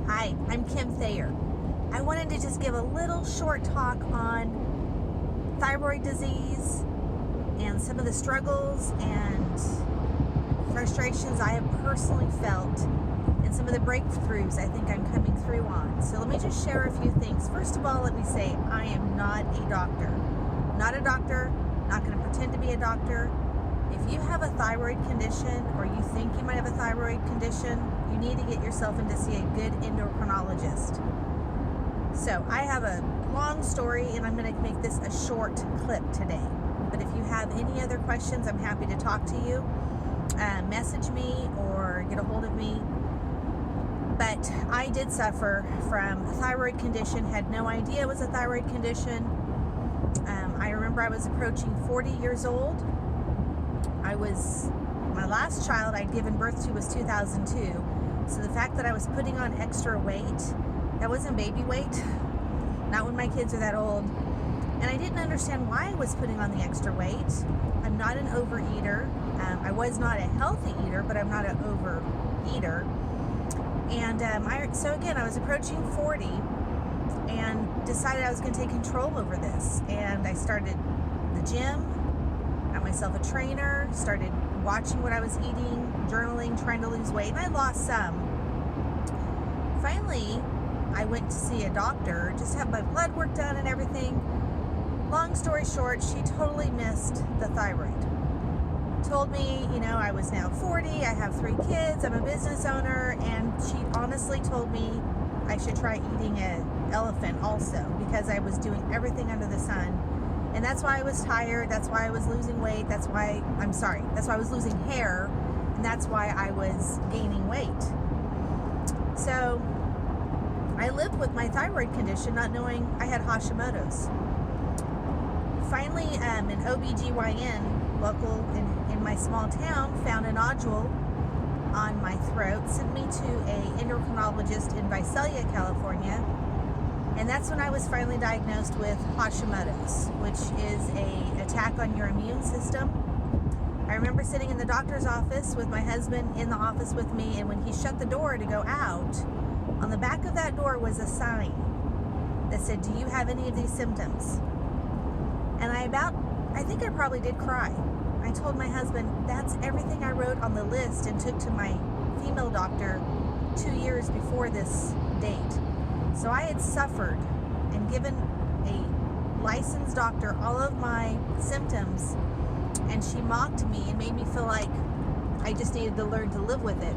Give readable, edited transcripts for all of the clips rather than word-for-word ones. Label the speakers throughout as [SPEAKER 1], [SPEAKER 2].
[SPEAKER 1] Hi, I'm Kim Thayer. I wanted to just give a little short talk on thyroid disease and some of the struggles and frustrations I have personally felt and some of the breakthroughs I think I'm coming through on. So let me just share a few things. First of all, let me say I am not a doctor. Not a doctor, not going to pretend to be a doctor. If you have a thyroid condition or you think you might have a thyroid condition, you need to get yourself in to see a good endocrinologist. So I have a long story and I'm going to make this a short clip today. But if you have any other questions, I'm happy to talk to you. Message me or get a hold of me. But I did suffer from a thyroid condition, had no idea it was a thyroid condition. I remember I was approaching 40 years old. My last child I'd given birth to was 2002. So the fact that I was putting on extra weight, that wasn't baby weight, not when my kids are that old. And I didn't understand why I was putting on the extra weight. I'm not an overeater. I was not a healthy eater, but I'm not an overeater. And so again, I was approaching 40 and decided I was going to take control over this. And I started the gym, got myself a trainer, started watching what I was eating, journaling, trying to lose weight, and I lost some. Finally, I went to see a doctor, just have my blood work done and everything. Long story short, she totally missed the thyroid. Told me, I was now 40, I have 3 kids, I'm a business owner, and she honestly told me I should try eating an elephant also because I was doing everything under the sun. And that's why I was tired, that's why I was losing weight, that's why I was losing hair, and that's why I was gaining weight. So I lived with my thyroid condition not knowing I had Hashimoto's. Finally, an OBGYN local in my small town found a nodule on my throat, sent me to an endocrinologist in Visalia, California, and that's when I was finally diagnosed with Hashimoto's, which is an attack on your immune system. I remember sitting in the doctor's office with my husband in the office with me, and when he shut the door to go out, on the back of that door was a sign that said, "Do you have any of these symptoms?" And I think I probably did cry. I told my husband, that's everything I wrote on the list and took to my female doctor 2 years before this date. So I had suffered and given a licensed doctor all of my symptoms, and she mocked me and made me feel like I just needed to learn to live with it.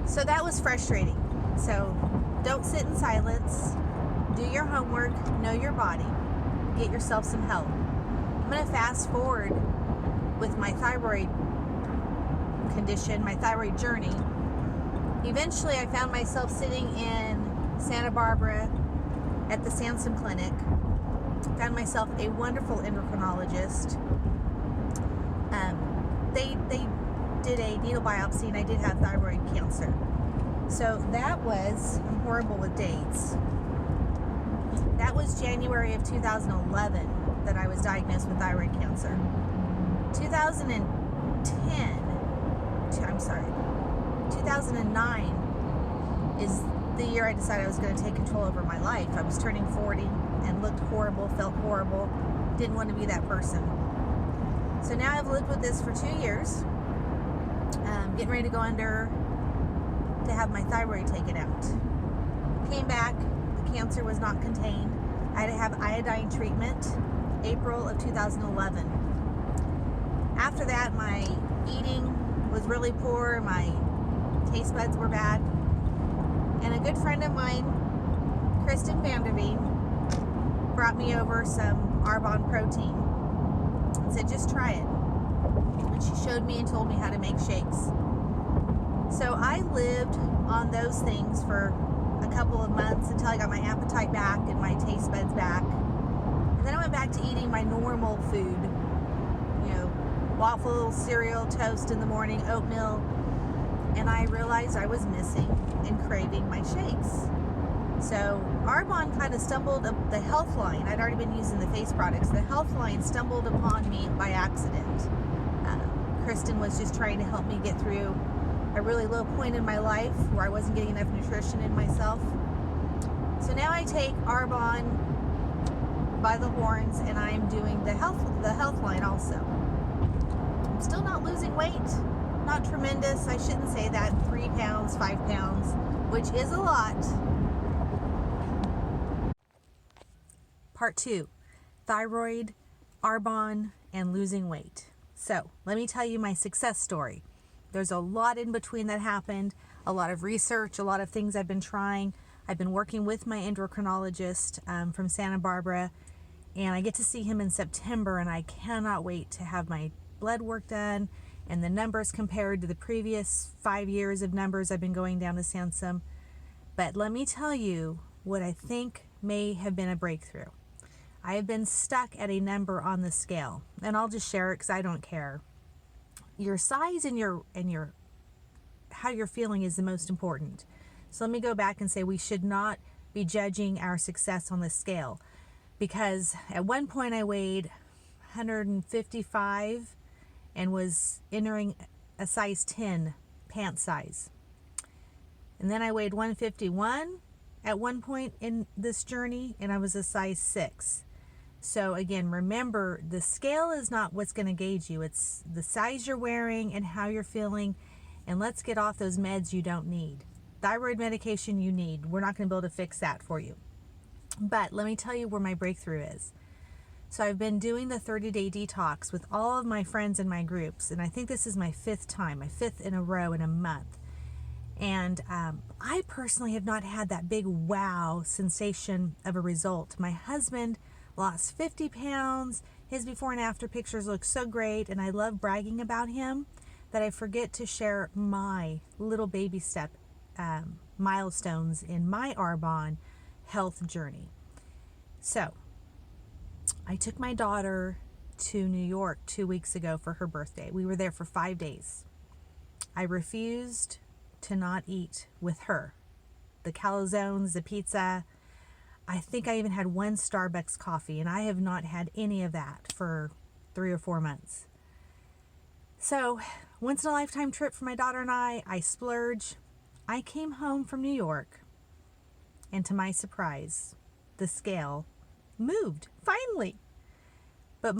[SPEAKER 1] So that was frustrating. So don't sit in silence. Do your homework. Know your body. Get yourself some help. I'm going to fast forward with my thyroid condition, my thyroid journey. Eventually, I found myself sitting in Santa Barbara at the Sansom Clinic. Found myself a wonderful endocrinologist. They did a needle biopsy, and I did have thyroid cancer. So I'm horrible with dates. That was January of 2011 that I was diagnosed with thyroid cancer. 2009 is the year I decided I was going to take control over my life. I was turning 40 and looked horrible, felt horrible, didn't want to be that person. So now I've lived with this for 2 years, getting ready to go under to have my thyroid taken out. Came back, the cancer was not contained. I had to have iodine treatment, April of 2011. After that, my eating was really poor, my taste buds were bad, and a good friend of mine, Kristen Vanderveen, brought me over some Arbonne protein and said, just try it. And she showed me and told me how to make shakes. So I lived on those things for a couple of months until I got my appetite back and my taste buds back. And then I went back to eating my normal food, waffles, cereal, toast in the morning, oatmeal. And I realized I was missing and craving my shakes. So Arbonne kind of stumbled up the health line. I'd already been using the face products. The health line stumbled upon me by accident. Kristen was just trying to help me get through a really low point in my life where I wasn't getting enough nutrition in myself. So now I take Arbonne by the horns, and I'm doing the health line also. I'm still not losing weight, not tremendous. I shouldn't say that. 3 pounds, 5 pounds, which is a lot. Part 2, thyroid, Arbonne, and losing weight. So let me tell you my success story. There's a lot in between that happened, a lot of research, a lot of things I've been trying. I've been working with my endocrinologist from Santa Barbara, and I get to see him in September, and I cannot wait to have my blood work done and the numbers compared to the previous 5 years of numbers I've been going down to Sansom. But let me tell you what I think may have been a breakthrough. I have been stuck at a number on the scale, and I'll just share it because I don't care. Your size and your how you're feeling is the most important. So let me go back and say we should not be judging our success on the scale, because at one point I weighed 155 and was entering a size 10 pant size. And then I weighed 151 at one point in this journey, and I was a size 6. So again, remember, the scale is not what's going to gauge you. It's the size you're wearing and how you're feeling. And let's get off those meds you don't need. Thyroid medication you need. We're not going to be able to fix that for you. But let me tell you where my breakthrough is. So I've been doing the 30-day detox with all of my friends in my groups. And I think this is my 5th time, my 5th in a row in a month. And I personally have not had that big wow sensation of a result. My husband lost 50 pounds. His before and after pictures look so great, and I love bragging about him that I forget to share my little baby step milestones in my Arbonne health journey. So I took my daughter to New York 2 weeks ago for her birthday. We were there for 5 days. I refused to not eat with her. The calzones, the pizza. I think I even had 1 Starbucks coffee, and I have not had any of that for 3 or 4 months. So, once in a lifetime trip for my daughter and I splurge. I came home from New York, and to my surprise, the scale moved, finally. But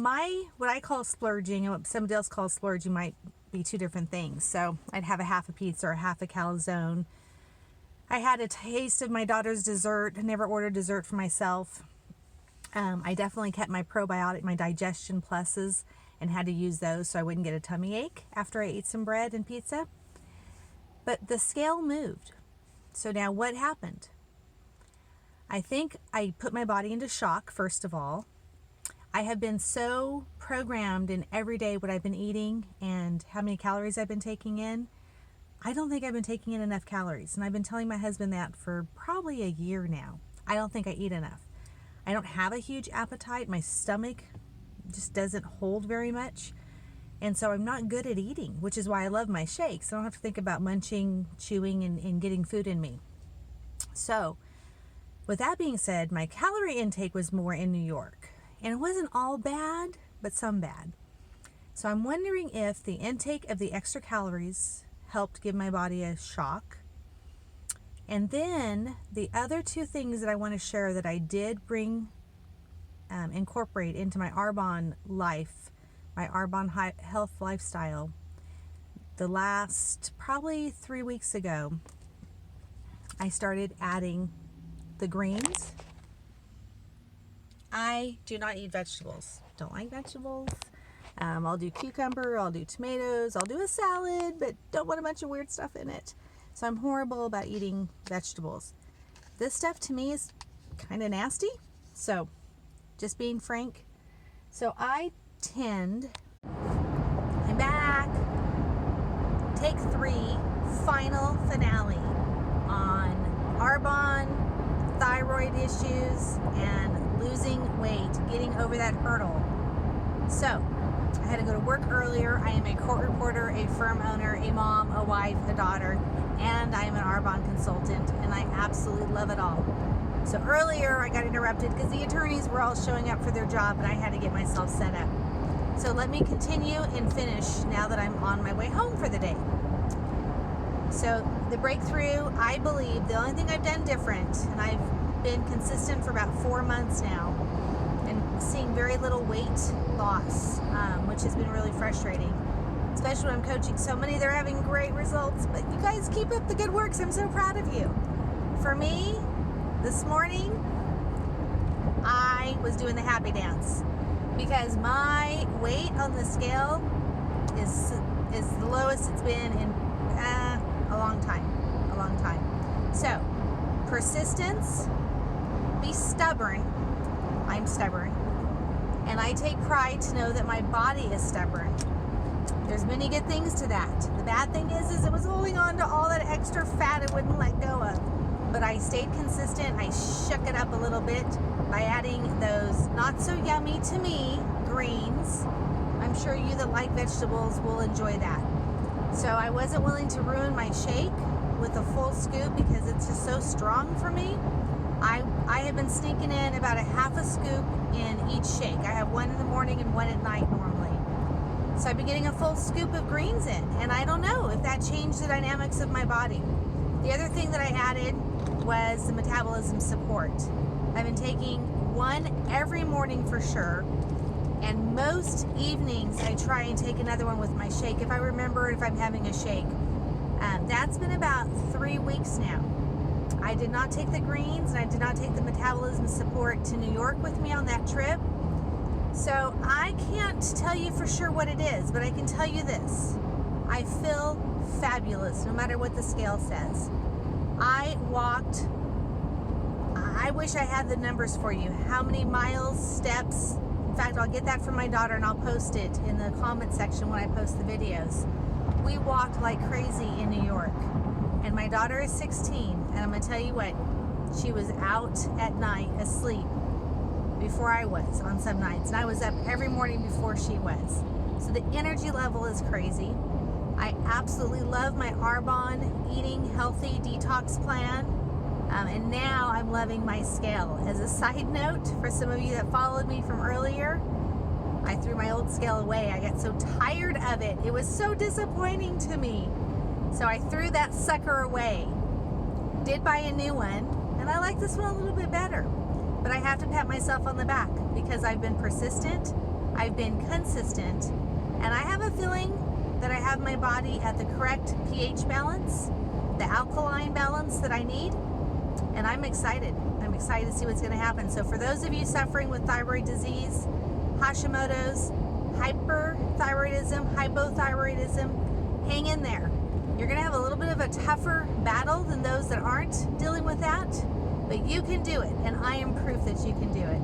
[SPEAKER 1] what I call splurging and what somebody else calls splurging might be 2 different things. So, I'd have a half a pizza or half a calzone. I had a taste of my daughter's dessert. I never ordered dessert for myself. I definitely kept my probiotic, my digestion pluses, and had to use those so I wouldn't get a tummy ache after I ate some bread and pizza. But the scale moved. So now what happened? I think I put my body into shock, first of all. I have been so programmed in every day what I've been eating and how many calories I've been taking in. I don't think I've been taking in enough calories, and I've been telling my husband that for probably a year now. I don't think I eat enough. I don't have a huge appetite. My stomach just doesn't hold very much, and so I'm not good at eating, which is why I love my shakes. I don't have to think about munching, chewing, and getting food in me. So, with that being said, my calorie intake was more in New York, and it wasn't all bad, but some bad. So I'm wondering if the intake of the extra calories helped give my body a shock. And then the other 2 things that I want to share that I did incorporate into my Arbonne life, my Arbonne health lifestyle, the last probably 3 weeks ago, I started adding the greens. I do not eat vegetables. Don't like vegetables. I'll do cucumber, I'll do tomatoes, I'll do a salad, but don't want a bunch of weird stuff in it. So I'm horrible about eating vegetables. This stuff to me is kind of nasty. So just being frank. So I'm back. Take 3, final finale on Arbonne, thyroid issues, and losing weight, getting over that hurdle. So I had to go to work earlier. I am a court reporter, a firm owner, a mom, a wife, a daughter, and I am an Arbonne consultant, and I absolutely love it all. So earlier I got interrupted because the attorneys were all showing up for their job, and I had to get myself set up. So let me continue and finish now that I'm on my way home for the day. So the breakthrough, I believe, the only thing I've done different, and I've been consistent for about 4 months now, and seeing very little weight loss, which has been really frustrating. Especially when I'm coaching so many, they're having great results. But you guys keep up the good works. I'm so proud of you. For me, this morning, I was doing the happy dance because my weight on the scale is the lowest it's been in a long time. So, persistence, be stubborn. I'm stubborn. And I take pride to know that my body is stubborn. There's many good things to that. The bad thing is it was holding on to all that extra fat it wouldn't let go of. But I stayed consistent. I shook it up a little bit by adding those not so yummy to me greens. I'm sure you that like vegetables will enjoy that. So I wasn't willing to ruin my shake with a full scoop because it's just so strong for me. I have been sneaking in about a half a scoop in each shake. I have one in the morning and one at night normally. So I've been getting a full scoop of greens in, and I don't know if that changed the dynamics of my body. The other thing that I added was the metabolism support. I've been taking one every morning for sure, and most evenings I try and take another one with my shake if I remember if I'm having a shake. That's been about 3 weeks now. I did not take the greens and I did not take the metabolism support to New York with me on that trip. So I can't tell you for sure what it is, but I can tell you this. I feel fabulous no matter what the scale says. I walked, I wish I had the numbers for you. How many miles, steps. In fact, I'll get that from my daughter and I'll post it in the comment section when I post the videos. We walked like crazy in New York. And my daughter is 16, and I'm going to tell you what, she was out at night asleep before I was on some nights. And I was up every morning before she was. So the energy level is crazy. I absolutely love my Arbonne eating healthy detox plan. And now I'm loving my scale. As a side note, for some of you that followed me from earlier, I threw my old scale away. I got so tired of it. It was so disappointing to me. So I threw that sucker away. Did buy a new one, and I like this one a little bit better. But I have to pat myself on the back because I've been persistent, I've been consistent, and I have a feeling that I have my body at the correct pH balance, the alkaline balance that I need, and I'm excited. I'm excited to see what's going to happen. So for those of you suffering with thyroid disease, Hashimoto's, hyperthyroidism, hypothyroidism, hang in there. You're going to have a little bit of a tougher battle than those that aren't dealing with that, but you can do it, and I am proof that you can do it.